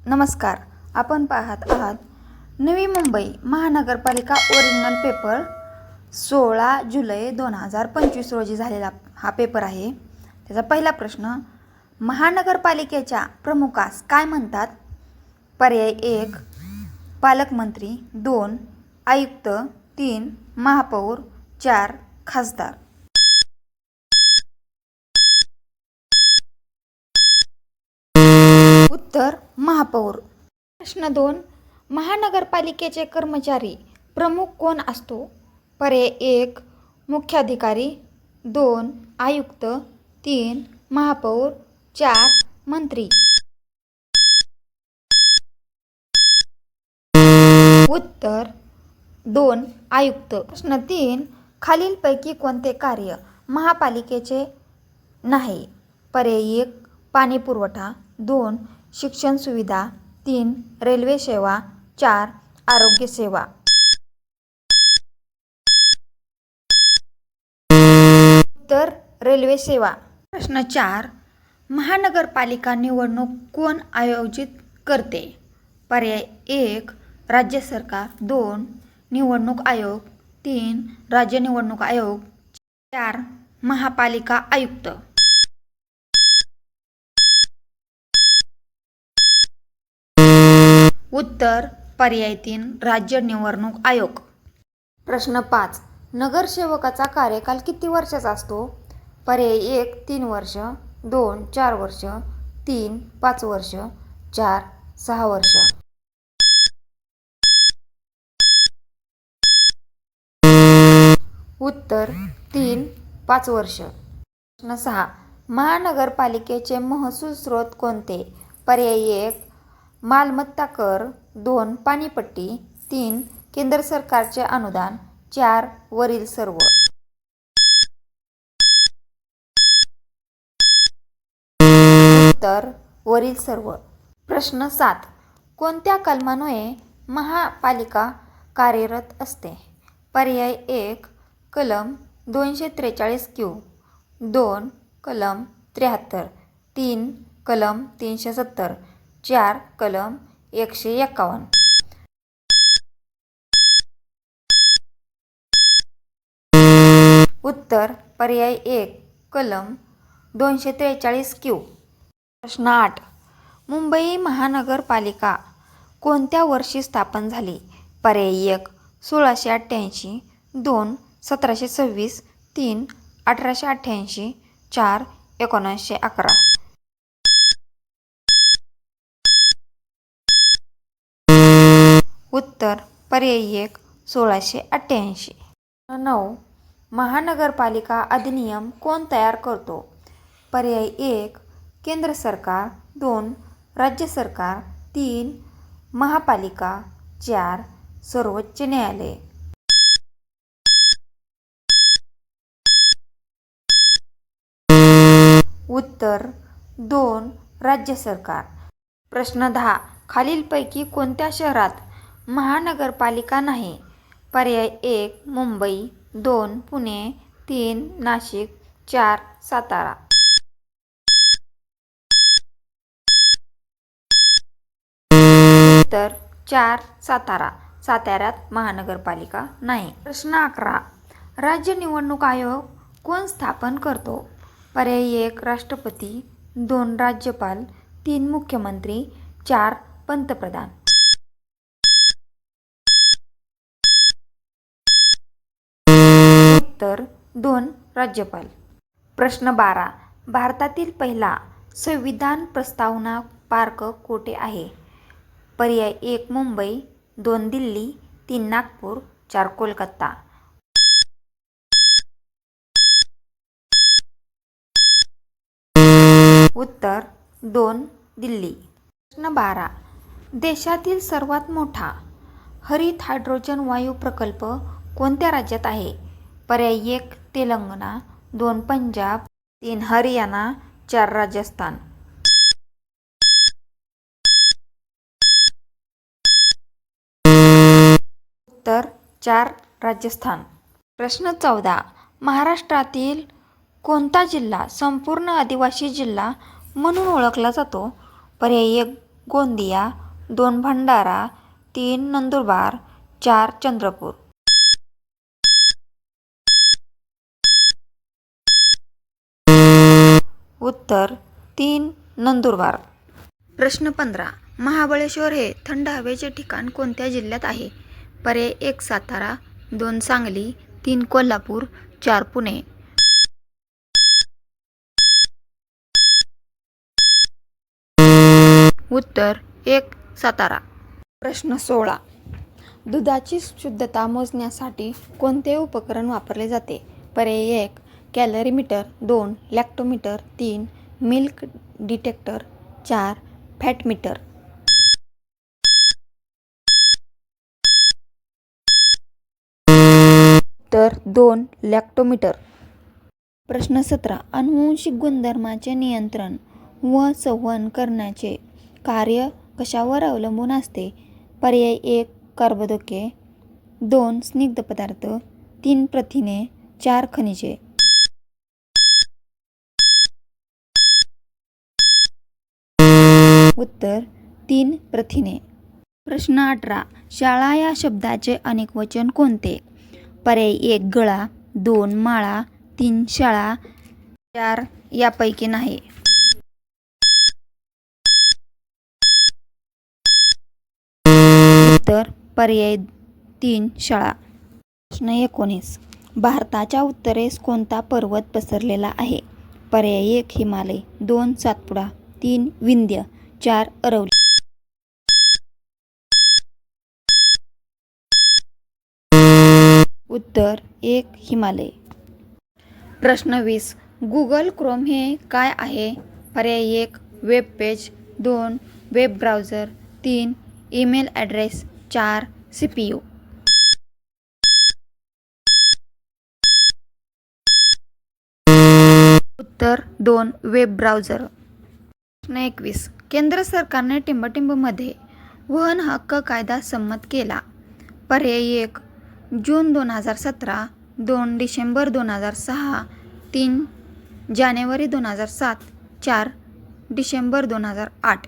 नमस्कार. आपण पाहत आहात नवी मुंबई महानगरपालिका ओरिजिनल पेपर 16 जुलै 2025 रोजी झालेला हा पेपर आहे. त्याचा पहिला प्रश्न, महानगरपालिकेच्या प्रमुखास काय म्हणतात? पर्याय 1 पालकमंत्री, 2 आयुक्त, 3 महापौर, 4 खासदार. उत्तर महापौर. प्रश्न 2, महानगरपालिकेचे कर्मचारी प्रमुख कोण असतो? पर्याय 1 मुख्याधिकारी, 2 आयुक्त, 3 महापौर, 4 मंत्री. उत्तर 2 आयुक्त. प्रश्न 3, खालीलपैकी कोणते कार्य महापालिकेचे नाही? पर्याय 1 पाणी पुरवठा, 2 शिक्षण सुविधा, 3 रेल्वे सेवा, 4 आरोग्य सेवा. उत्तर रेल्वे सेवा. प्रश्न 4, महानगरपालिका निवडणूक कोण आयोजित करते? पर्याय 1 राज्य सरकार, 2 निवडणूक आयोग, 3 राज्य निवडणूक आयोग, 4 महापालिका आयुक्त. उत्तर पर्याय 3 राज्य निवडणूक आयोग. प्रश्न 5, नगरसेवकाचा कार्यकाल किती वर्षाचा असतो? पर्याय 1 3 वर्ष, 2 4 वर्ष, 3 5 वर्ष, 4 6 वर्ष. उत्तर 3 5 वर्ष. प्रश्न 6, महानगरपालिकेचे महसूल स्रोत कोणते? पर्याय 1 मालमत्ता कर, 2 पाणीपट्टी, 3 केंद्र सरकारचे अनुदान, 4 वरील सर्व. उत्तर वरील सर्व. प्रश्न 7, कोणत्या कलमान्वये महापालिका कार्यरत असते? पर्याय 1 कलम 243 Q, 2 कलम 73, 3 कलम 370, 4 कलम 151. उत्तर पर्याय 1 कलम 243 Q. प्रश्न 8, मुंबई महानगरपालिका कोणत्या वर्षी स्थापन झाली? पर्याय 1 1688, 2 1726, 3 1888, 4 1911. उत्तर पर्याय 1 1688. 9, महानगरपालिका अधिनियम कोण तयार करतो? पर्याय 1 केंद्र सरकार, 2 राज्य सरकार, 3 महापालिका, 4 सर्वोच्च न्यायालय. उत्तर 2 राज्य सरकार. प्रश्न 10, खालीलपैकी कोणत्या शहरात महानगरपालिका नाही? पर्याय 1 मुंबई, 2 पुणे, 3 नाशिक, 4 सातारा. उत्तर 4 सातारा. साताऱ्यात महानगरपालिका नाही. प्रश्न 11, राज्य निवडणूक आयोग कोण स्थापन करतो? पर्याय 1 राष्ट्रपती, 2 राज्यपाल, 3 मुख्यमंत्री, 4 पंतप्रधान. उत्तर 2 राज्यपाल. प्रश्न 12, भारतातील पहिला संविधान प्रस्तावना पार्क कोठे आहे? पर्याय 1 मुंबई, 2 दिल्ली, 3 नागपूर, 4 कोलकाता. उत्तर 2 दिल्ली. प्रश्न 12, देशातील सर्वात मोठा हरित हायड्रोजन वायू प्रकल्प कोणत्या राज्यात आहे? पर्याय 1 तेलंगणा, 2 पंजाब, 3 हरियाणा, 4 राजस्थान. उत्तर 4 राजस्थान. प्रश्न 14, महाराष्ट्रातील कोणता जिल्हा संपूर्ण आदिवासी जिल्हा म्हणून ओळखला जातो? पर्याय 1 गोंदिया, 2 भंडारा, 3 नंदुरबार, 4 चंद्रपूर. उत्तर 3 नंदुरबार. प्रश्न 15. महाबळेश्वर हे थंड हवेचे ठिकाण कोणत्या जिल्ह्यात आहे? पर्याय 1 सातारा, 2 सांगली, 3 कोल्हापूर, 4 पुणे. उत्तर 1 सातारा. प्रश्न 16. दुधाची शुद्धता मोजण्यासाठी कोणते उपकरण वापरले जाते? पर्याय 1 कॅलरीमीटर, 2 लॅक्टोमीटर, 3 मिल्क डिटेक्टर, 4 फॅटमीटर. उत्तर 2 लॅक्टोमीटर. प्रश्न 17. अनुवांशिक गुणधर्मांचे नियंत्रण व संवहन करण्याचे कार्य कशावर अवलंबून असते? पर्याय 1 कर्बोदके, 2 स्निग्ध पदार्थ, 3 प्रथिने, 4 खनिजे. उत्तर 3 प्रथिने. प्रश्न 18. शाळा या शब्दाचे अनेकवचन कोणते? पर्याय 1 गळा, 2 माळा, 3 शाळा, 4 यापैकी नाही. उत्तर पर्याय 3 शाळा. प्रश्न 19. भारताच्या उत्तरेस कोणता पर्वत पसरलेला आहे? पर्याय 1 हिमालय, 2 सातपुडा, 3 विंध्य, 4 अरवली. उत्तर 1 हिमालय. प्रश्न 20. गुगल क्रोम हे काय आहे? पर्याय 1 web page, 2 web browser, 3 email address, 4 CPU. उत्तर 2 वेब ब्राउझर. प्रश्न 21. केंद्र सरकारने टिंबटिंबमध्ये वहन हक्क कायदा संमत केला. पर्याय 1 जून 2017, 2 डिसेंबर 2006, 3 जानेवारी 2007, 4 डिसेंबर 2008.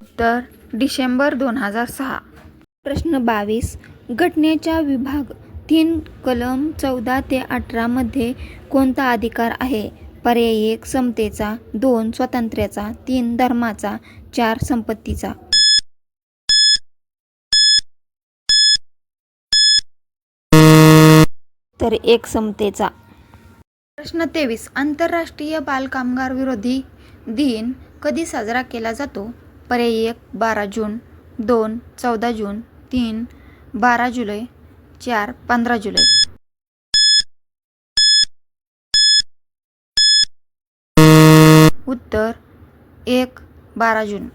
उत्तर डिसेंबर 2006. प्रश्न 22. घटनेच्या विभाग 3 कलम 14 ते 18 मध्ये कोणता अधिकार आहे? पर्याय 1 समतेचा, 2 स्वातंत्र्याचा, 3 धर्माचा, 4 संपत्तीचा. तर 1 समतेचा. प्रश्न 23. आंतरराष्ट्रीय बालकामगार विरोधी दिन कधी साजरा केला जातो? पर्याय 1 12 जून, 2 14 जून, 3 12 जुलै, 4 15 जुलै. उत्तर 1 12 जून.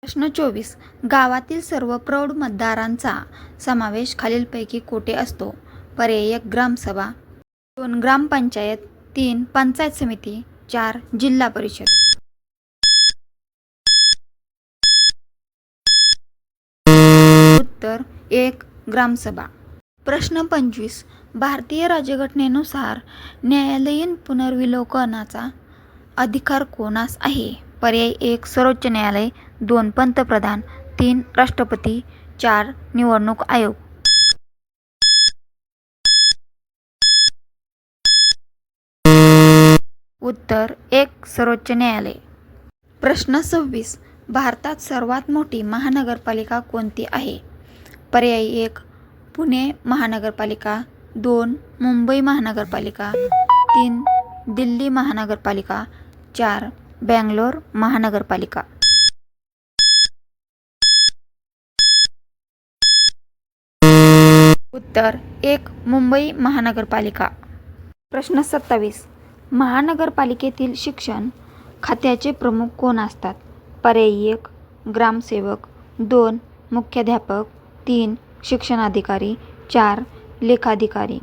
प्रश्न 24. गावातील सर्व प्रौढ मतदारांचा समावेश खालीलपैकी कोठे असतो? पर्याय 1 ग्रामसभा, 2 ग्रामपंचायत, 3 पंचायत समिती, 4 जिल्हा परिषद. उत्तर 1 ग्रामसभा. प्रश्न 25. भारतीय राज्यघटनेनुसार न्यायालयीन पुनर्विलोकनाचा अधिकार कोणास आहे? पर्याय 1 सर्वोच्च न्यायालय, 2 पंतप्रधान, 3 राष्ट्रपती, 4 निवडणूक आयोग. उत्तर 1 सर्वोच्च न्यायालय. प्रश्न 26. भारतात सर्वात मोठी महानगरपालिका कोणती आहे? पर्याय 1 पुणे महानगरपालिका, 2 मुंबई महानगरपालिका, 3 दिल्ली महानगरपालिका, 4 बेंगलोर महानगरपालिका. उत्तर 1 मुंबई महानगरपालिका. प्रश्न 27. महानगरपालिकेतील शिक्षण खात्याचे प्रमुख कोण असतात? पर्याय 1 ग्रामसेवक, 2 मुख्याध्यापक, 3 शिक्षणाधिकारी, 4 लेखाधिकारी.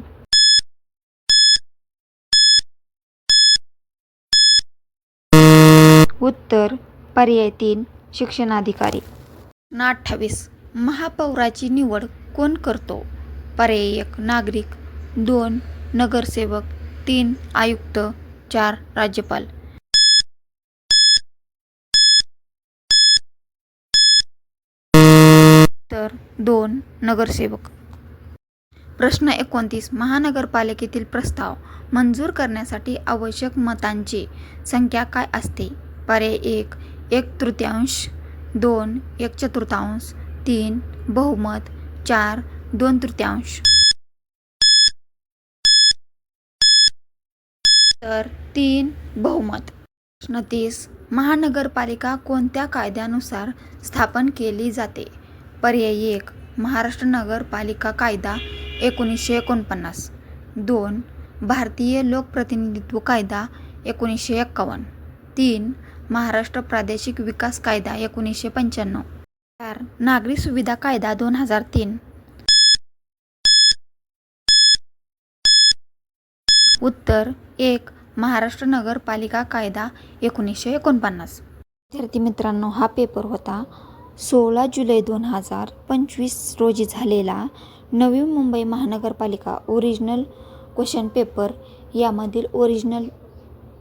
उत्तर पर्याय 3 शिक्षणाधिकारी. 28. महापौराची निवड कोण करतो? पर्याय 1 नागरिक, 2 नगरसेवक, 3 आयुक्त, 4 राज्यपाल. तर 2 नगरसेवक. प्रश्न 29. महानगरपालिकेतील प्रस्ताव मंजूर करण्यासाठी आवश्यक मतांची संख्या काय असते? पर्याय 1 1/3, 2 1/4, 3 बहुमत, 4 2/3. तर 3 बहुमत. प्रश्न 30. महानगरपालिका कोणत्या कायद्यानुसार स्थापन केली जाते? पर्याय 1 महाराष्ट्र नगरपालिका कायदा 1949, 2 भारतीय लोकप्रतिनिधित्व कायदा 1951, 3 महाराष्ट्र प्रादेशिक विकास कायदा 1995, 4 नागरी सुविधा कायदा 2003. उत्तर 1 महाराष्ट्र नगरपालिका कायदा 1949. विद्यार्थी मित्रांनो, हा पेपर होता 16 जुलै 2025 रोजी झालेला नवी मुंबई महानगरपालिका ओरिजिनल क्वेश्चन पेपर. यामधील ओरिजिनल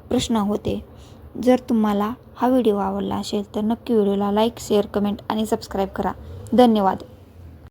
प्रश्न होते. जर तुम्हाला हा व्हिडिओ आवडला असेल तर नक्की व्हिडिओला लाईक, शेअर, कमेंट आणि सबस्क्राईब करा. धन्यवाद.